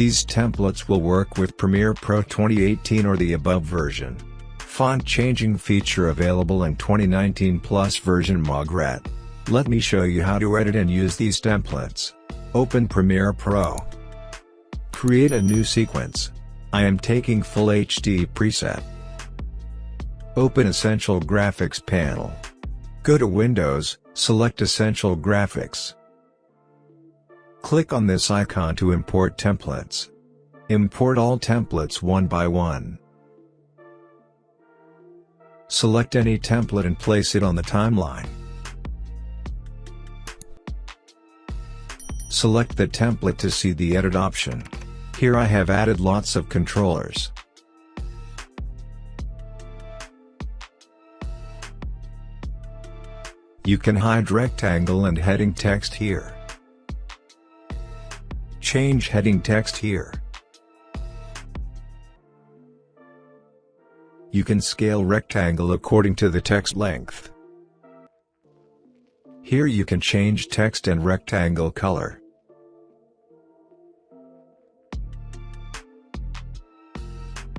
These templates will work with Premiere Pro 2018 or the above version. Font changing feature available in 2019 Plus version Magret. Let me show you how to edit and use these templates. Open Premiere Pro. Create a new sequence. I am taking Full HD preset. Open Essential Graphics panel. Go to Windows, select Essential Graphics. Click on this icon to import templates. Import all templates one by one. Select any template and place it on the timeline. Select the template to see the edit option. Here I have added lots of controllers. You can hide rectangle and heading text here. Change heading text here. You can scale rectangle according to the text length. Here you can change text and rectangle color.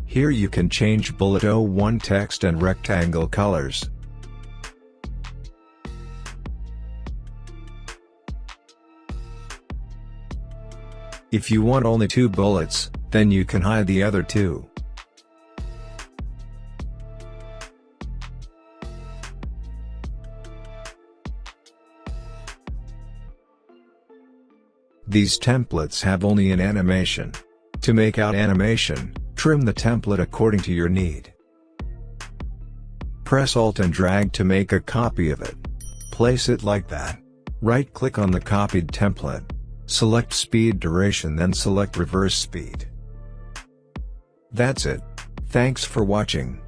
Here you can change bullet 01 text and rectangle colors. If you want only 2 bullets, then you can hide the other 2. These templates have only an animation. To make out animation, trim the template according to your need. Press Alt and drag to make a copy of it. Place it like that. Right-click on the copied template. Select Speed Duration, then select Reverse Speed. That's it. Thanks for watching.